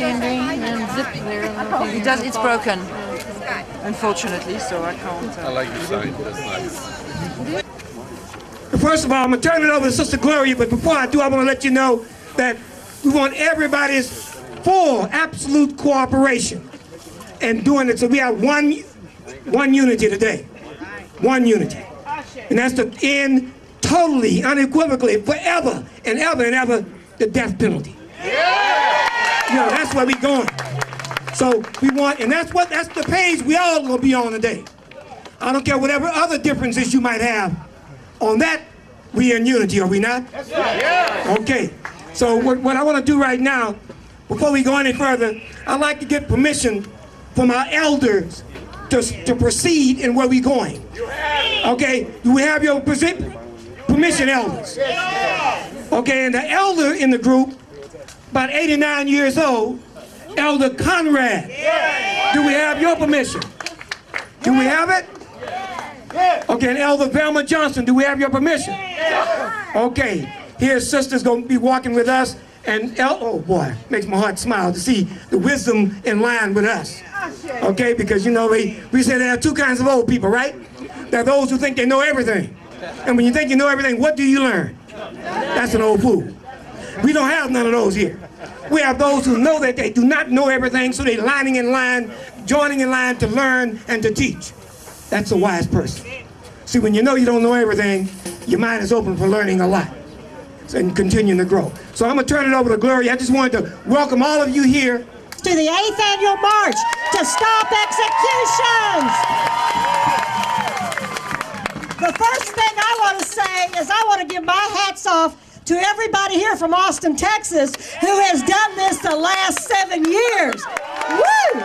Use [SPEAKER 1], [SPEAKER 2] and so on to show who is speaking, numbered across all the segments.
[SPEAKER 1] and zip there. It's broken, unfortunately, so I can't.
[SPEAKER 2] I like your sign. That's nice.
[SPEAKER 3] First of all, I'm going to turn it over to Sister Gloria, but before I do, I want to let you know that we want everybody's full, absolute cooperation in doing it. So we have one unity today. One unity. And that's to end totally, unequivocally, forever and ever and ever, the death penalty. You know, that's where we're going. So we want, and that's the page we all going to be on today. I don't care whatever other differences you might have. On that, we in unity, are we not? Yes. Okay. So what I want to do right now, before we go any further, I'd like to get permission from our elders to proceed in where we're going. Okay. Do we have your permission, elders? Okay. And the elder in the group, about 89 years old, Elder Conrad. Do we have your permission? Do we have it? Okay, and Elder Velma Johnson, do we have your permission? Okay, here's sister's going to be walking with us, and oh boy, makes my heart smile to see the wisdom in line with us. Okay, because you know, we say there are two kinds of old people, right? There are those who think they know everything. And when you think you know everything, what do you learn? That's an old fool. We don't have none of those here. We have those who know that they do not know everything, so they're lining in line, joining in line to learn and to teach. That's a wise person. See, when you know you don't know everything, your mind is open for learning a lot and continuing to grow. So I'm going to turn it over to Gloria. I just wanted to welcome all of you here
[SPEAKER 4] to the 8th Annual March to Stop Executions. The first thing I want to say is I want to give my hats off to everybody here from Austin, Texas, who has done this the last 7 years. Woo!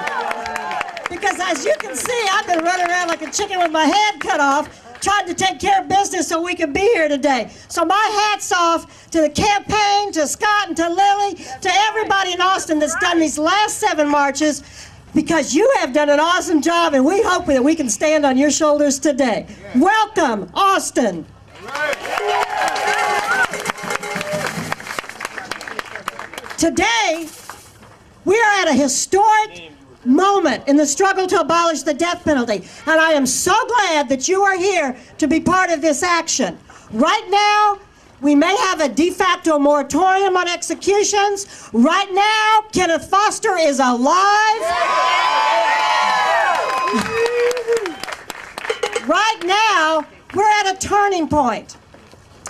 [SPEAKER 4] Because as you can see, I've been running around like a chicken with my head cut off, trying to take care of business so we can be here today. So my hat's off to the campaign, to Scott and to Lily, to everybody in Austin that's done these last 7 marches, because you have done an awesome job, and we hope that we can stand on your shoulders today. Welcome, Austin. Today, we are at a historic moment in the struggle to abolish the death penalty, and I am so glad that you are here to be part of this action. Right now, we may have a de facto moratorium on executions. Right now, Kenneth Foster is alive. Right now, we're at a turning point.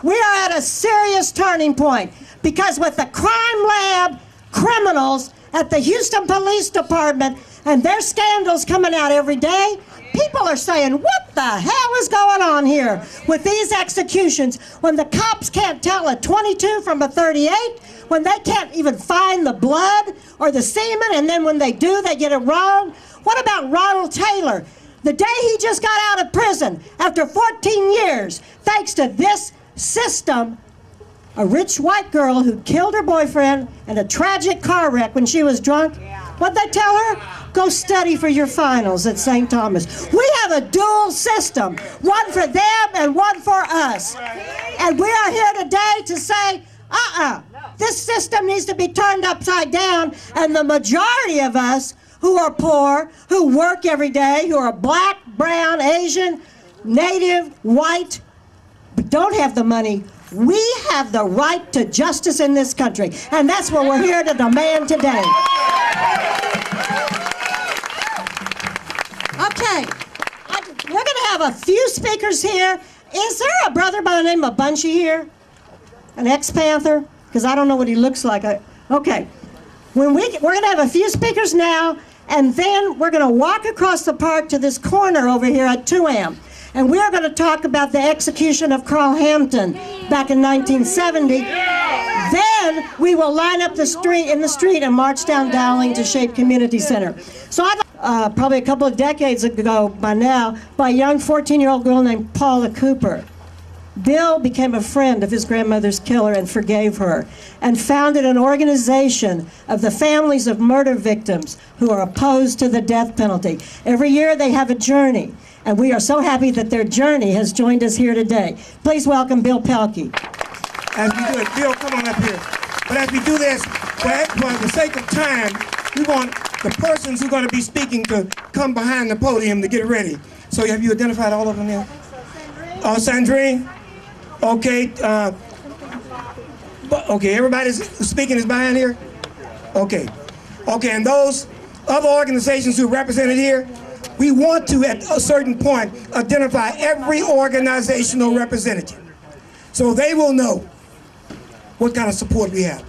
[SPEAKER 4] We are at a serious turning point, because with the crime lab criminals at the Houston Police Department and their scandals coming out every day, people are saying, what the hell is going on here with these executions when the cops can't tell a 22 from a 38, when they can't even find the blood or the semen, and then when they do, they get it wrong? What about Ronald Taylor? The day he just got out of prison after 14 years, thanks to this system, a rich white girl who killed her boyfriend in a tragic car wreck when she was drunk. What'd they tell her? Go study for your finals at St. Thomas. We have a dual system, one for them and one for us. And we are here today to say, this system needs to be turned upside down, and the majority of us who are poor, who work every day, who are black, brown, Asian, native, white, but don't have the money, we have the right to justice in this country, and that's what we're here to demand today. Okay, we're going to have a few speakers here. Is there a brother by the name of Bunchy here? An ex-Panther? Because I don't know what he looks like. Okay, we're going to have a few speakers now, and then we're going to walk across the park to this corner over here at 2am. And we are going to talk about the execution of Carl Hampton back in 1970. Then we will line up in the street and march down Dowling to Shape Community Center. So probably a couple of decades ago by now, by a young 14-year-old girl named Paula Cooper, Bill became a friend of his grandmother's killer and forgave her, and founded an organization of the families of murder victims who are opposed to the death penalty. Every year they have a journey, and we are so happy that their journey has joined us here today. Please welcome Bill Pelkey.
[SPEAKER 3] As we do it, Bill, come on up here. But as we do this, for the sake of time, we want the persons who are going to be speaking to come behind the podium to get ready. So have you identified all of them there? Sandrine? Okay. Okay, everybody's speaking is behind here? Okay. Okay, and those other organizations who are represented here, we want to, at a certain point, identify every organizational representative so they will know what kind of support we have.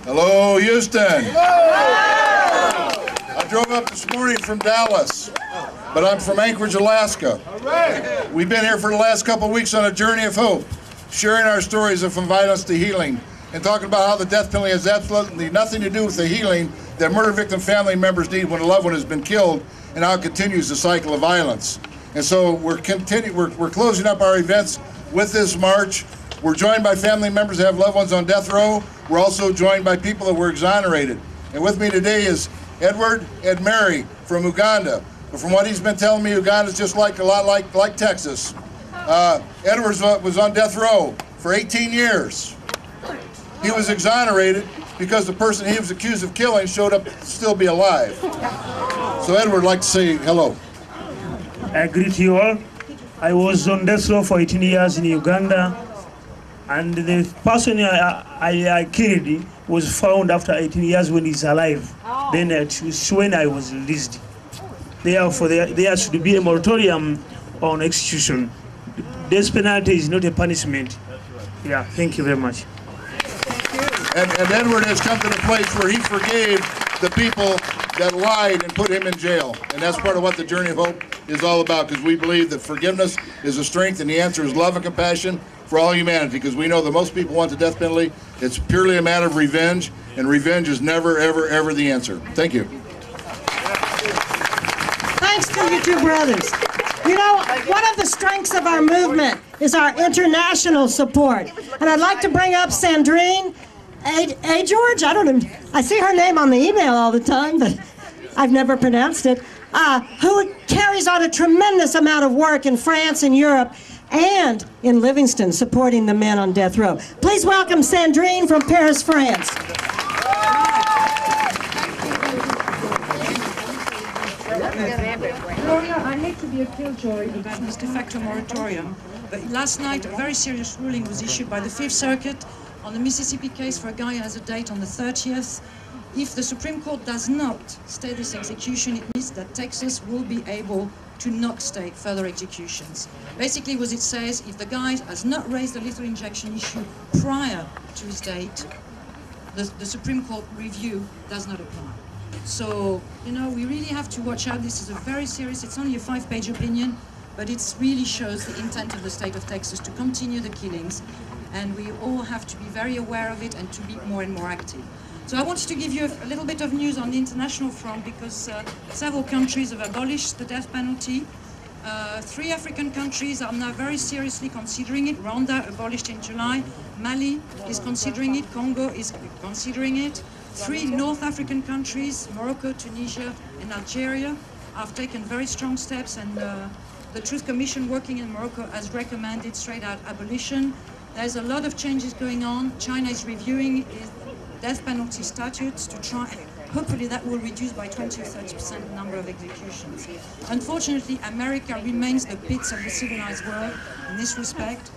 [SPEAKER 5] Hello, Houston. I drove up this morning from Dallas, but I'm from Anchorage, Alaska. We've been here for the last couple of weeks on a journey of hope, sharing our stories of from violence to healing, and talking about how the death penalty has absolutely nothing to do with the healing that murder victim family members need when a loved one has been killed, and how it continues the cycle of violence. And so we're closing up our events with this march. We're joined by family members that have loved ones on death row. We're also joined by people that were exonerated. And with me today is Edward Mary from Uganda. But from what he's been telling me, Uganda is just a lot like Texas. Edward was on death row for 18 years. He was exonerated because the person he was accused of killing showed up to still be alive. So Edward would like to say hello.
[SPEAKER 6] I greet you all. I was on death row for 18 years in Uganda, and the person I killed was found after 18 years when he's alive. Then it's when I was released. Therefore, there should be a moratorium on execution. Death penalty is not a punishment. Yeah, thank you very much.
[SPEAKER 5] And Edward has come to the place where he forgave the people that lied and put him in jail. And that's part of what the Journey of Hope is all about, because we believe that forgiveness is a strength, and the answer is love and compassion for all humanity, because we know that most people want the death penalty. It's purely a matter of revenge, and revenge is never, ever, ever the answer. Thank you.
[SPEAKER 4] Thanks to you two brothers. You know, one of the strengths of our movement is our international support. And I'd like to bring up Sandrine George, I don't know, I see her name on the email all the time, but I've never pronounced it, who carries on a tremendous amount of work in France and Europe and in Livingston, supporting the men on death row. Please welcome Sandrine from Paris, France.
[SPEAKER 1] Gloria, I hate to be a killjoy about this de facto moratorium, but last night a very serious ruling was issued by the Fifth Circuit on the Mississippi case for a guy who has a date on the 30th. If the Supreme Court does not stay this execution, it means that Texas will be able to not stay further executions. Basically what it says, if the guy has not raised the lethal injection issue prior to his date, the Supreme Court review does not apply. So, you know, we really have to watch out. This is a very serious, it's only a 5-page opinion, but it really shows the intent of the state of Texas to continue the killings, and we all have to be very aware of it and to be more and more active. So I wanted to give you a little bit of news on the international front, because several countries have abolished the death penalty. 3 African countries are now very seriously considering it. Rwanda abolished in July. Mali is considering it. Congo is considering it. 3 North African countries, Morocco, Tunisia, and Algeria, have taken very strong steps, and the Truth Commission working in Morocco has recommended straight-out abolition. There's a lot of changes going on. China is reviewing its death penalty statutes to try, hopefully that will reduce by 20 or 30% the number of executions. Unfortunately, America remains the pits of the civilized world in this respect.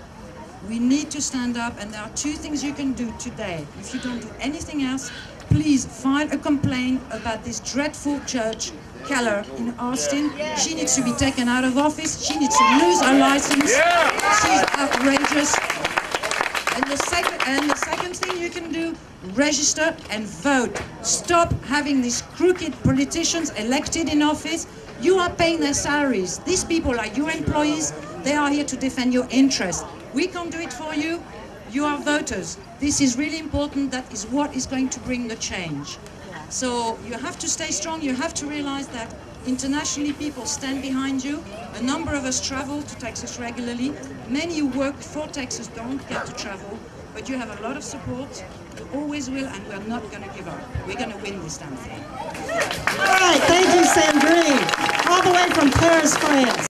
[SPEAKER 1] We need to stand up, and there are 2 things you can do today. If you don't do anything else, please file a complaint about this dreadful judge, Keller, in Austin. She needs to be taken out of office. She needs to lose her license. She's outrageous. And the second thing you can do, register and vote. Stop having these crooked politicians elected in office. You are paying their salaries. These people are your employees. They are here to defend your interests. We can't do it for you. You are voters. This is really important. That is what is going to bring the change. So you have to stay strong. You have to realize that internationally people stand behind you. A number of us travel to Texas regularly. Many who work for Texas don't get to travel, but you have a lot of support. You always will, and we're not going to give up. We're going to win this damn thing.
[SPEAKER 4] All right, thank you, Sandrine, all the way from Paris, France.